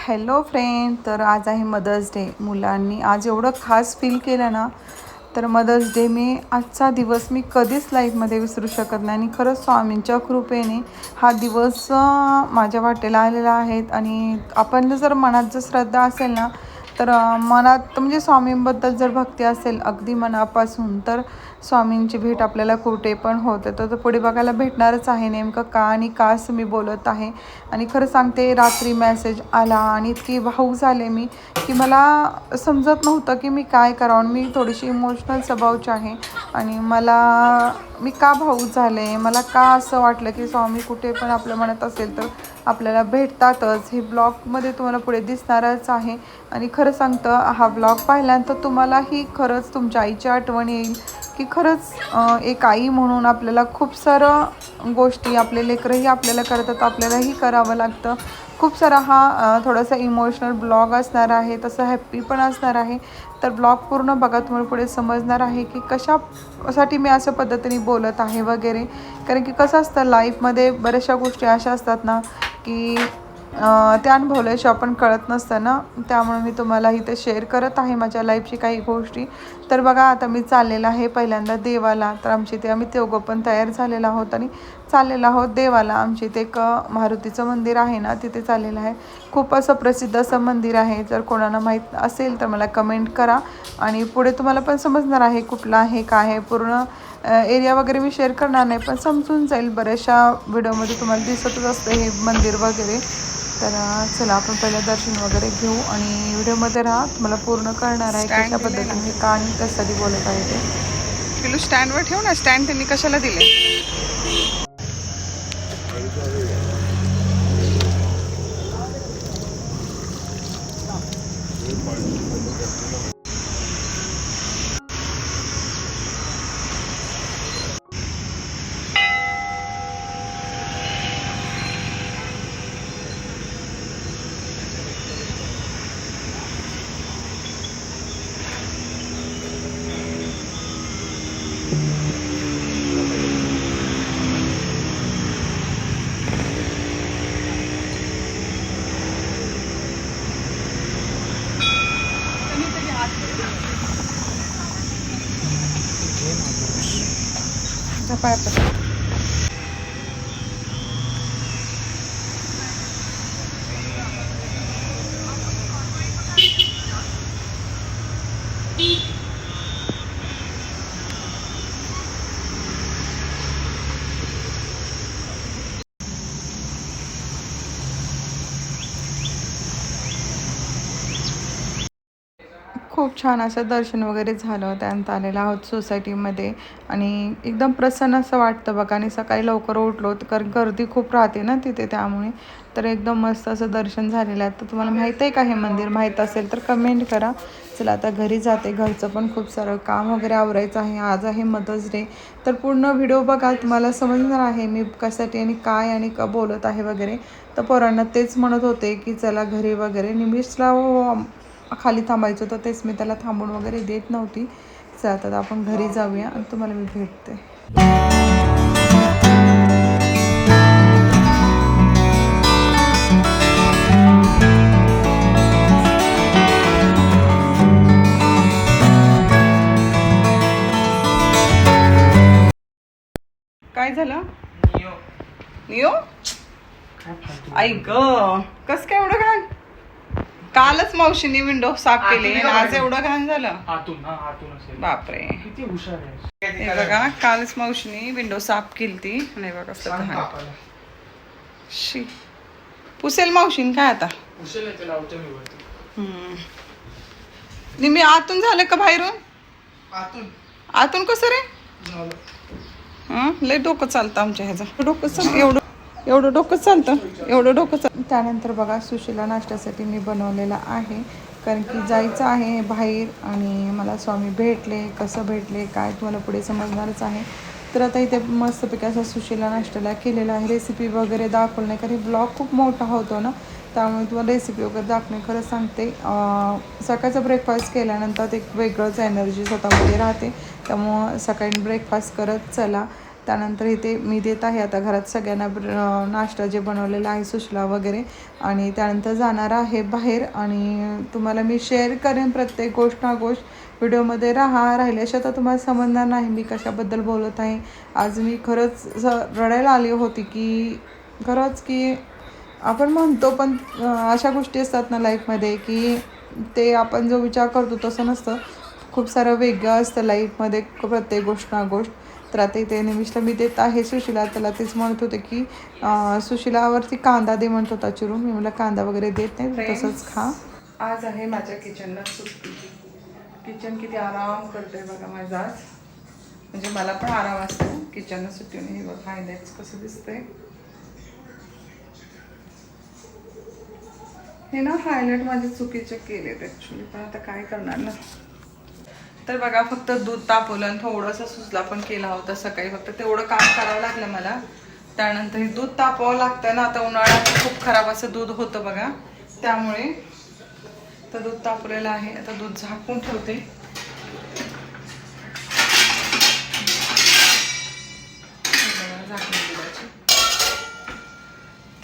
Hello friend. तर आज आहे मदर्स डे. मुलांनी आज एवढं खास फील केलं ना, तर मदर्स डे आजचा दिवस मी कधीच लाईफमध्ये विसरू शकत नाही. आणि खरंच स्वामींच्या कृपेने हा दिवस माझ्या वाटेला आलेला आहे. आणि आपण जर मनात जर श्रद्धा असेल ना, तर मनात म्हणजे स्वामींबद्दल जर भक्ती असेल अगदी मनापासून, तर स्वामींची भेट आपल्याला कुठे पण होते. तर पुढे बघायला भेटणारच आहे नेमकं का आणि का असं मी बोलत आहे. आणि खरं सांगते, रात्री मेसेज आला आणि इतकी भावूक झाले मी की मला समजत नव्हतं की मी काय करावं. मी थोडीशी इमोशनल स्वभावची आहे आणि मी का भावूक झाले, मला का असं वाटलं की स्वामी कुठे पण आपल्या मनात असेल तर आपल्याला भेटतातच. हे ब्लॉगमध्ये तुम्हाला पुढे दिसणारच आहे. आणि खरं सांगतं, हा ब्लॉग पाहिल्यानंतर तुम्हालाही खरंच तुमच्या आईची आठवण येईल की खरंच एक आई म्हणून आपल्याला खूप सारं गोष्टी आपले लेकरंही आपल्याला करतात, आपल्यालाही करावं लागतं. खूप सारा हा थोडासा इमोशनल ब्लॉग असणार आहे, तसं हॅप्पी पण असणार आहे. तर ब्लॉग पूर्ण बघा, तुम्हाला पुढे समजणार आहे की कशासाठी मी अशा पद्धतीने बोलत आहे वगैरे. कारण की कसं असतं, लाईफमध्ये बऱ्याचशा गोष्टी अशा असतात ना की त्या अनुभवल्याशिवाय आपण कळत नसतं ना. त्यामुळे मी तुम्हाला इथे शेअर करत आहे माझ्या लाईफची काही गोष्टी. तर बघा, आता मी चाललेलं आहे पहिल्यांदा देवाला. तर आम्ही दोघं पण तयार झालेलो आहोत आणि चाललेलो आहोत देवाला. आमच्या इथे एक मारुतीचं मंदिर आहे ना, तिथे चाललेलं आहे. खूप असं प्रसिद्ध असं मंदिर आहे. जर कोणाला माहीत असेल तर मला कमेंट करा आणि पुढे तुम्हाला पण समजणार आहे कुठलं आहे काय आहे. पूर्ण एरिया वगैरे मी शेअर करणार नाही, पण समजून जाईल. बऱ्याचशा व्हिडिओमध्ये तुम्हाला दिसतच असतं हे मंदिर वगैरे. तर चला, आपण पहिलं दर्शन वगैरे घेऊ आणि व्हिडिओमध्ये राहा, तुम्हाला पूर्ण कळणार आहे कशा पद्धतीने का आणि कशासाठी बोलत आहे ते. पिलू स्टँडवर ठेव ना. स्टँड त्यांनी कशाला दिले? पाय खूप छान असं दर्शन वगैरे झालं. त्यानंतर आलेलं आहोत सोसायटीमध्ये आणि एकदम प्रसन्न असं वाटतं बघा. आणि सकाळी लवकर उठलो कारण गर्दी खूप राहते ना तिथे, त्यामुळे तर एकदम मस्त असं दर्शन झालेलं आहे. तर तुम्हाला माहीत आहे का हे मंदिर? माहीत असेल तर कमेंट करा. चला, आता घरी जाते. घरचं पण खूप सारं काम वगैरे आवरायचं आहे. आज आहे मदर्स डे. तर पूर्ण व्हिडिओ बघा, तुम्हाला समजणार आहे मी कशासाठी आणि काय आणि का बोलत आहे वगैरे. तर पोरांना तेच म्हणत होते की चला घरी वगैरे. निमिषला खाली थांबायचं तर तेच मी त्याला थांबून वगैरे देत नव्हती. चला, तर आपण घरी जाऊया आणि तुम्हाला मी भेटते. काय झालं? नियो आई ग, कस काय एवढं घाण? कालच मावशीने विंडो साफ केली, आज एवढं घाण झालं. बापरे, किती हुशार आहे. हे बघा, कालच मावशीने विंडो साफ केली ती. नाही बघा कसं घाण. शी, पुसेल मावशीन काय आता? निम्मी आतून झालं का बाहेरून? आतून कसं रे? लय डोकं चालतं आमच्या ह्याचं. डोकं चालतं एवढं डोकं चालतं. त्यानंतर बघा, सुशीला नाश्त्यासाठी मी बनवलेला आहे. कारण की जायचं आहे बाहेर आणि मला स्वामी भेटले. कसं भेटले काय तुम्हाला पुढे समजणारच आहे. तर आता इथे मस्तपैकी असा सुशीला नाश्त्याला केलेला आहे. रेसिपी वगैरे दाखवलं नाही, कारण ब्लॉग खूप मोठा होतो ना, त्यामुळे तुम्हाला रेसिपी वगैरे दाखवणे. खरं सांगते, सकाळचा ब्रेकफास्ट केल्यानंतर एक वेगळंच एनर्जी स्वतःमध्ये राहते. त्यामुळं सकाळी ब्रेकफास्ट करत चला त्यानंतर इथे मी देत आहे आता घरात सगळ्यांना नाश्ता जे बनवलेला आहे सुशला वगैरे. आणि त्यानंतर जाणार आहे बाहेर आणि तुम्हाला मी शेअर करेन प्रत्येक गोष्ट व्हिडिओमध्ये राहिल्याशिवाय तर तुम्हाला समजणार नाही मी कशाबद्दल बोलत आहे. आज मी खरंच रडायला आली होती की खरंच की आपण म्हणतो पण अशा गोष्टी असतात ना लाईफमध्ये की ते आपण जो विचार करतो तसं नसतं. खूप सारं वेगळं असतं लाईफमध्ये प्रत्येक गोष्ट. तर आता इथे निमिषला मी देत आहे सुशिला. त्याला तेच म्हणत होते की सुशिलावरती कांदा दे म्हणत होता चिरून. मी मला कांदा वगैरे देत नाही, तसंच खा. आज आहे माझ्या किचनला सुट्टी. किचन किती आराम करतोय बघा माझा आज. म्हणजे मला पण आराम असतो किचनला सुट्टीने. हे बघ हायलाइट्स कसं दिसतंय. हे ना हायलाइट माझे चुकीचे केलेत ॲक्च्युली, पण आता काय करणार ना. तर बघा फक्त दूध तापवलं आणि थोडंसं सुजला पण केला होता सकाळी. फक्त तेवढं काम करावं लागलं मला. त्यानंतर हे दूध तापवावं लागतं ना. आता उन्हाळ्यात खूप खराब असं दूध होतं बघा, त्यामुळे तर दूध तापवलेलं आहे. आता दूध झाकून ठेवते.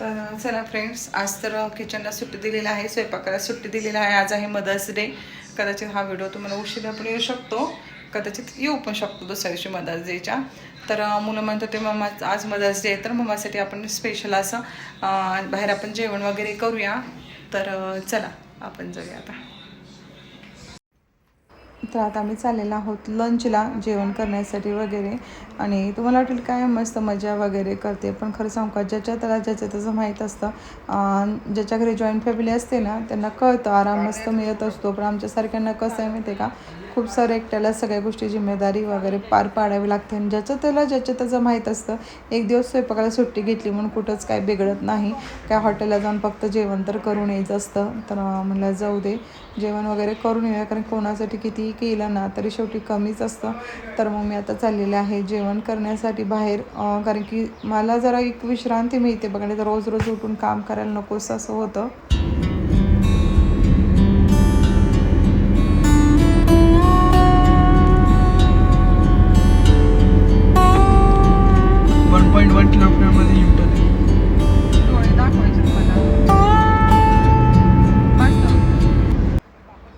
तर चला फ्रेंड्स, आज तर किचनला सुट्टी दिलेली आहे, स्वयंपाकाला सुट्टी दिलेली आहे. आज आहे मदर्स डे. कदाचित हा व्हिडिओ तुम्हाला उशिरा पण येऊ शकतो, कदाचित येऊ पण शकतो दुसऱ्या दिवशी मदर्स डेच्या. तर मुलं म्हणत होते मम्मा आज मदर्स डे आहे तर मम्मासाठी आपण स्पेशल असं बाहेर आपण जेवण वगैरे करूया. तर चला आपण जाऊया आता. तर आता आम्ही चाललेलो आहोत लंचला, जेवण करण्यासाठी वगैरे. आणि तुम्हाला वाटेल काय मस्त मजा वगैरे करते, पण खरं सांगू का ज्याच्या त्याचं माहीत असतं. ज्याच्या घरी जॉईंट फॅमिली असते ना त्यांना कळतं आराम मस्त मिळत असतो. पण आमच्यासारख्यांना कसं आहे माहिती आहे का, खूप सारं एकट्याला सगळ्या गोष्टी जिम्मेदारी वगैरे पार पाडावी लागते. आणि ज्याच्या त्याचं माहीत असतं. एक दिवस स्वयंपाकाला सुट्टी घेतली म्हणून कुठंच काय बिघडत नाही. काय हॉटेलला जाऊन फक्त जेवण तर करून यायचं असतं. तर म्हणलं जाऊ दे जेवण वगैरे करून येऊया, कारण कोणासाठी कितीही केलं ना तरी शेवटी कमीच असतं. तर मग मी आता चाललेले आहे जेवण करण्यासाठी बाहेर, कारण की मला जरा एक विश्रांती मिळते बघा. तर रोज उठून काम करायला नकोस असं होतं.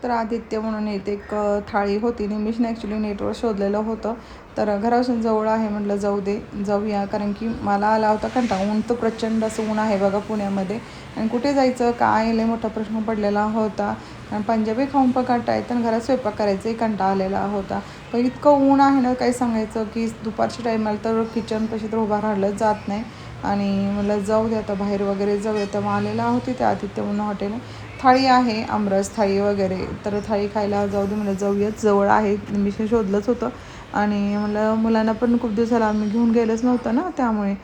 तर आदित्य म्हणून येते एक थाळी होती. निमिषने ॲक्च्युली नेटवर शोधलेलं होतं. तर घरापासून जवळ आहे म्हटलं जाऊया, कारण की मला आला होता कंटाळा. ऊन तर प्रचंड असं ऊन आहे बघा पुण्यामध्ये. आणि कुठे जायचं काय लय मोठा प्रश्न पडलेला होता. आणि पंजाबी खाऊन पण कंटाळा येतं आणि घरात स्वयंपाक करायचाही कंटाळा आलेला होता. पण इतकं ऊन आहे ना काही सांगायचं की दुपारच्या टाईमाला तर किचनपाशी तर उभा राहिलं जात नाही. आणि मला जाऊ दे आता बाहेर वगैरे जाऊया. तर मग आलेला होती त्या आदित्य म्हणून हॉटेल. थाळी आहे आमरस थाळी वगैरे. तर थाळी खायला जाऊ दे मला, जाऊयाच, जवळ आहे. मी शोधलंच होतं. आणि मला मुलांना पण खूप दिवसाला आम्ही घेऊन गेलंच नव्हतं ना, त्यामुळे.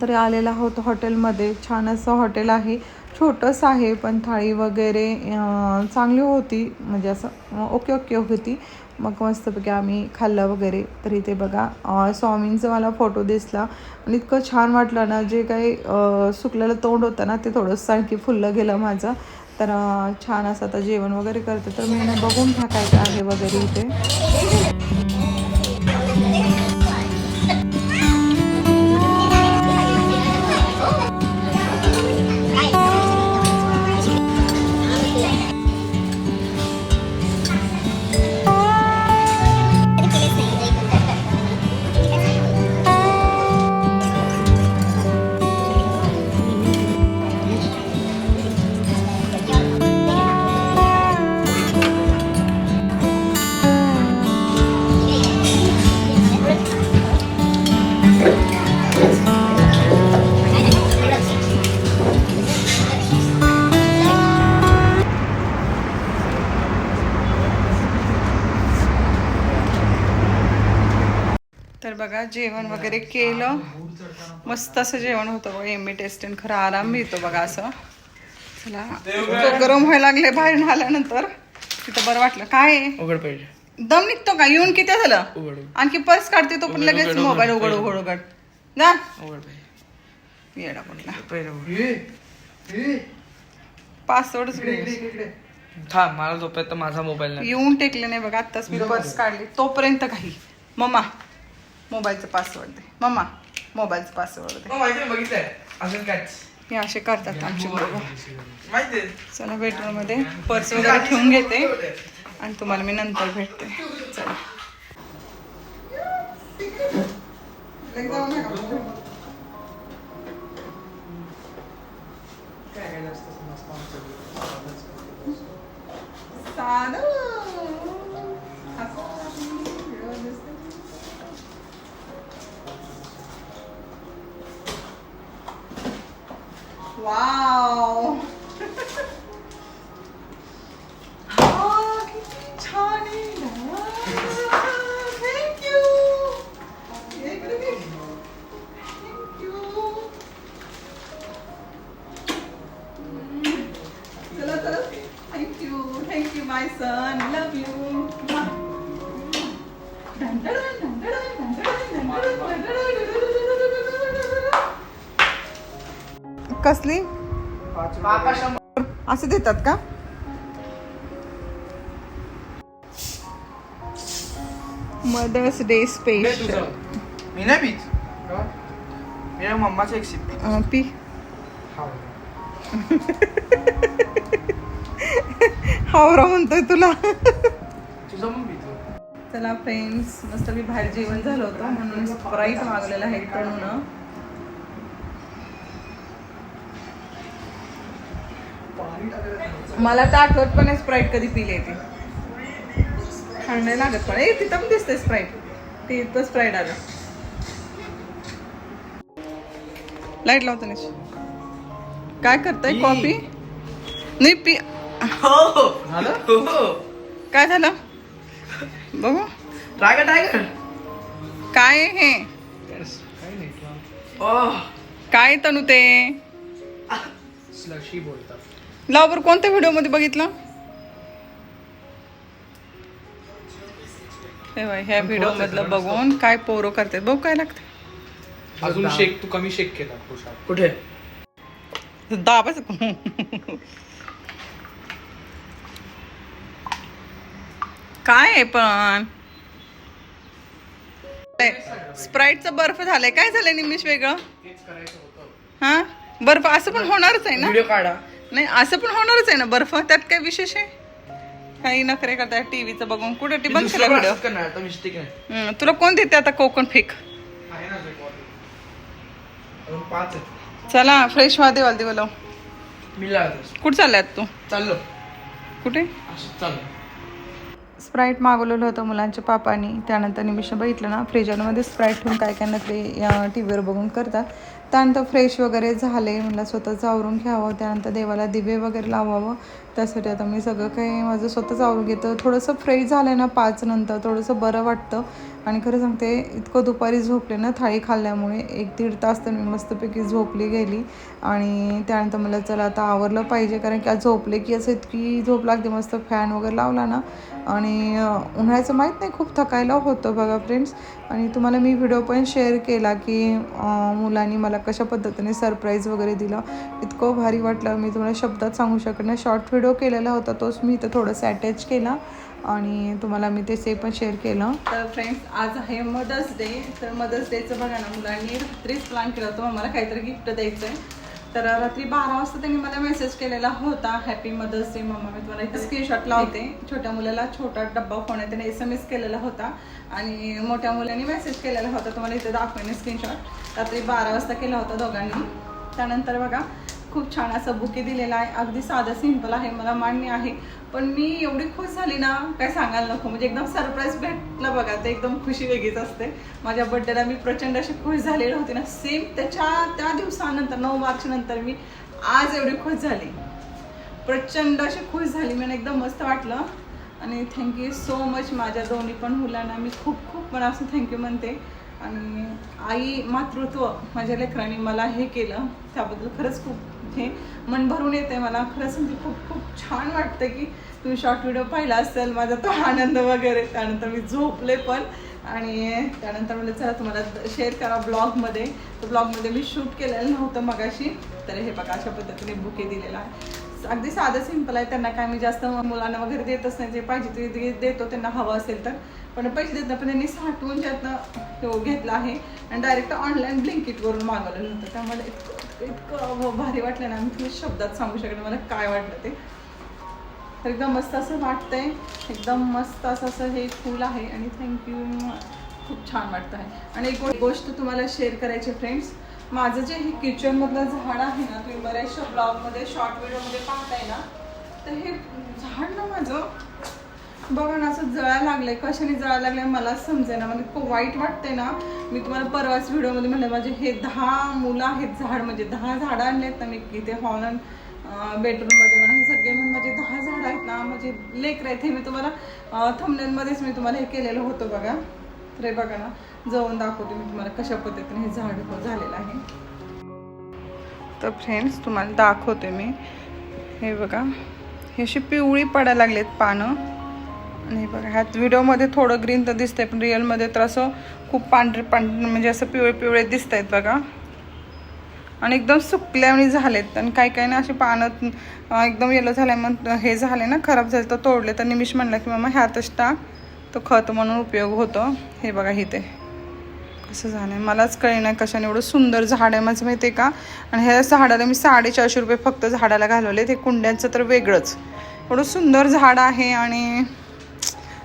तरी आलेला होतं हॉटेलमध्ये. छान असं हॉटेल आहे, छोटंसं आहे, पण थाळी वगैरे चांगली होती. म्हणजे असं ओके होती. मग मस्तपैकी आम्ही खाल्लं वगैरे. तर इथे बघा स्वामींचा मला फोटो दिसला आणि इतकं छान वाटलं ना. जे काही सुकलेलं तोंड होतं ना ते थोडंसं आणखी फुललं गेलं माझं. तर छान असं आता जेवण वगैरे करते. तर मी बघून टाकायचं आहे वगैरे इथे. तर बघा जेवण वगैरे केलं. मस्त असं जेवण होतं बघा. एम्मी टेस्टन खरं आराम मिळतो बघा असं. चला गरम व्हायला लागले बाहेरून आल्यानंतर. तिथं बरं वाटलं. काय उघड पाहिजे दम निघतो का? येऊन किती झालं? आणखी पर्स काढते तो पण लगेच मोबाईल उघड जा. येडा कुठला पासवर्ड थांब, मला झोपायचं माझा मोबाईल येऊन टेकले नाही बघा. आत्ताच मी पर्स काढली तोपर्यंत काही. मम्मा मोबाईलचं पासवर्ड दे मम्मा, मोबाईलचं पासवर्ड दे. माहिती बघितलंय अजून कायच हे असे करतात आमचे मुलं. माहिती चला बेडरूम मध्ये पर्स वगैरे ठेवून घेते आणि तुम्हाला मी नंतर भेटते. चला वाव किती छान आहे. थँक्यू. चला चला thank you my son, love you. कसली असं देतात का? Mother's day special. मी नाही पीत. मेरा मम्माचं एक सिप पी. हावरा म्हणतोय तुला. तुझं मग पितो. चला फ्रेंड्स, मस्त मी बाहेर जेवण झालं होतं म्हणून स्प्राईट मागवलेलं आहे तळून. मला तर आठवत पण आहे स्प्राईट कधी पिले ती. थंड नाही लागत पण. ए तिथं पण दिसते स्प्राईट. तिथं स्प्राईट आलं. लाईट लावतो निश. काय करताय? कॉफी नाही पी. काय झालं बघू. टायगर काय हे? काय तनु ते स्लशी बोलतात. लाव बरं. कोणत्या व्हिडिओ मध्ये बघितलं? ह्या व्हिडिओ मधलं बघून काय पोरं करतात बघ. काय लागतं अजून शेक. तू कमी शेक केला कुठे? दाबाच. काय आहे पण स्प्राईटचा बर्फ झालाय. काय झालंय निमिष वेगळं? हा बर्फ असं पण होणारच आहे ना. व्हिडिओ काढा. नाही असं पण होणारच आहे ना बर्फ. त्यात काय विशेष आहे? काही नखरे करताय टीव्हीचं बघून. कुठे टी बंद केला व्हिडिओ? तुला कोण देते आता कोकण फेक? चला फ्रेश व्हा. देवाल देवाला कुठं चाललाय तू? चाललो. कुठे? चाललो. स्प्राईट मागवलेलं होतं मुलांच्या पापानी. त्यानंतर निमिष बघितलं ना फ्रीजरमध्ये स्प्राईट ठेवून काय काय नखरे टी व्हीवर बघून करतात. त्यानंतर फ्रेश वगैरे झाले. मला स्वतःच आवरून घ्यावं. त्यानंतर देवाला दिवे वगैरे लावावं. त्यासाठी आता मी सगळं काही माझं स्वतःच आवरून घेतं. थोडंसं फ्रेश झालं ना 5 नंतर थोडंसं बरं वाटतं. आणि खरं सांगते इतकं दुपारी झोपले ना थाळी खाल्ल्यामुळे 1-1.5 तास तर मी मस्तपैकी झोपली गेली. आणि त्यानंतर मला चला आता आवरलं पाहिजे कारण की आज झोपले की असं इतकी झोप लागते. मस्त फॅन वगैरे लावला ना. आणि उन्हाळ्याचं माहीत नाही खूप थकायला होतं बघा फ्रेंड्स. आणि तुम्हाला मी व्हिडिओ पण शेअर केला की मुलांनी मला कशा पद्धतीने सरप्राईज वगैरे दिलं. इतकं भारी वाटलं. मी तुम्हाला शब्दात सांगू शकत नाही. शॉर्ट व्हिडिओ केलेला होता तोच मी इथं थोडंसं अटॅच केला आणि तुम्हाला मी ते पण शेअर केलं. तर फ्रेंड्स आज आहे मदर्स डे. तर मदर्स डेचं बघा ना मुलांनी रात्रीच प्लॅन केला होता मला काहीतरी गिफ्ट द्यायचं आहे. तर रात्री 12 वाजता त्यांनी मला मेसेज केलेला होता हॅपी मदर्स डे मम्मा. मी तुम्हाला इथं स्क्रीनशॉट लावते. छोट्या मुलाला छोटा डब्बा फोन आहे त्याने SMS केलेला होता आणि मोठ्या मुलांनी मेसेज केलेला होता. तुम्हाला इथे दाखवेन स्क्रीनशॉट. रात्री 12 वाजता केला होता दोघांनी. त्यानंतर बघा खूप छान असं बुके दिलेला आहे. अगदी साधं सिंपल आहे मला मान्य आहे. पण मी एवढी खुश झाली ना काय सांगायला नको. म्हणजे एकदम सरप्राईज भेटलं बघा. ते एकदम खुशी वेगळीच असते. माझ्या बड्डेला मी प्रचंड अशी खुश झालेली होती ना. सेम त्या दिवसानंतर 9 मार्च नंतर मी आज एवढी खुश झाली. प्रचंड अशी खुश झाली. मला एकदम मस्त वाटलं. आणि थँक्यू सो मच माझ्या दोन्ही पण मुलांना मी खूप खूप मनापासून थँक्यू म्हणते. आणि आई मातृत्व माझ्या लेकरांनी मला हे केलं त्याबद्दल खरंच खूप हे मन भरून येते मला. खरंच म्हणजे खूप खूप छान वाटतं की तुम्ही शॉर्ट व्हिडिओ पाहिला असेल माझा तो आनंद वगैरे. त्यानंतर मी झोपले पण. आणि त्यानंतर मला चला तुम्हाला शेअर करा ब्लॉगमध्ये. तर ब्लॉगमध्ये मी शूट केलेलं नव्हतं मगाशी. तर हे बघा अशा पद्धतीने बुके दिलेला आहे. अगदी साधं सिंपल आहे. त्यांना काय मी जास्त मुलांना वगैरे देतच नाही, जे पाहिजे ते देतो त्यांना हवं असेल तर. पण पैसे देत नाही, पण त्यांनी साठवून त्यातनं तो घेतला आहे आणि डायरेक्ट ऑनलाईन ब्लिंकिटवरून मागवलेलं होतं. त्यामुळे इतकं भारी वाटलं ना, मी तुम्ही शब्दात सांगू शकते मला काय वाटलं ते. तर एकदम मस्त असं वाटतंय, एकदम मस्त असं हे फूल आहे आणि थँक्यू, खूप छान वाटतं आहे. आणि एक गोष्ट तुम्हाला शेअर करायची फ्रेंड्स, माझं जे हे किचनमधलं झाड आहे ना, तुम्ही बऱ्याचशा ब्लॉगमध्ये शॉर्ट व्हिडिओमध्ये पाहताय ना, तर हे झाड ना माझं बघा ना असं जळायला लागलंय. कशाने जळायला लागलंय मला समजे ना, म्हणजे खूप वाईट वाटतंय ना. मी तुम्हाला परवाच व्हिडिओमध्ये म्हणलं माझे हे 10 मुलं आहेत झाड, म्हणजे 10 झाडं आणलेत ना मी इथे हॉल आणि बेडरूममध्ये म्हणा, हे सगळे म्हणून माझे 10 झाडं आहेत ना, म्हणजे लेकर आहेत. हे मी तुम्हाला थंबनेलमध्येच मी तुम्हाला हे केलेलं होतं बघा. तर हे बघा ना, जाऊन दाखवते मी तुम्हाला कशा पद्धतीने हे झाड झालेलं आहे. तर फ्रेंड्स तुम्हाला दाखवते मी, हे बघा हे अशी पिवळी पडायला लागलेत पानं. आणि बघा ह्यात व्हिडिओमध्ये थोडं ग्रीन तर दिसतंय, पण रिअलमध्ये तर असं खूप पांढरे म्हणजे असं पिवळे पिवळे दिसत आहेत बघा. आणि एकदम सुकल्याने झालेत. आणि काही ना अशी पानं एकदम येलो झाले, मग हे झाले ना खराब झाले तर तोडले. तर निमिष म्हणला की मामा ह्यातच टाक, तो खत म्हणून उपयोग होतो. हे बघा इथे कसं झालं आहे, मलाच कळे नाही कशाने एवढं सुंदर झाड आहे माझं माहिती आहे का. आणि ह्या झाडाला मी 450 रुपये फक्त झाडाला घालवले. ते कुंड्यांचं तर वेगळंच, एवढं सुंदर झाड आहे. आणि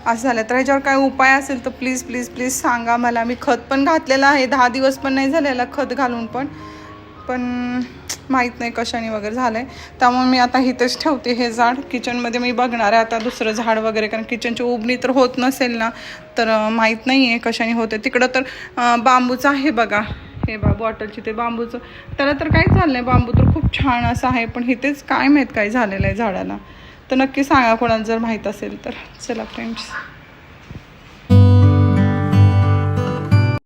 असं झालं तर ह्याच्यावर काय उपाय असेल तर प्लीज प्लीज प्लीज सांगा मला. मी खत पण घातलेलं आहे, 10 दिवस पण नाही झालेला खत घालून, पण माहीत नाही कशाने वगैरे झालं आहे. त्यामुळे मी आता इथेच ठेवते हे झाड. किचनमध्ये मी बघणार आहे आता दुसरं झाड वगैरे, कारण किचनची उबणी तर होत नसेल ना, तर माहीत नाही आहे कशाने होते. तिकडं तर बांबूचं आहे बघा, हे बॉटलची ते बांबूचं, त्याला तर काहीच झालं नाही. बांबू तर खूप छान असं आहे, पण इथेच काय माहीत काय झालेलं आहे झाडाला. तर नक्की सांगा कोणाला जर माहीत असेल तर. चला फ्रेंड्स.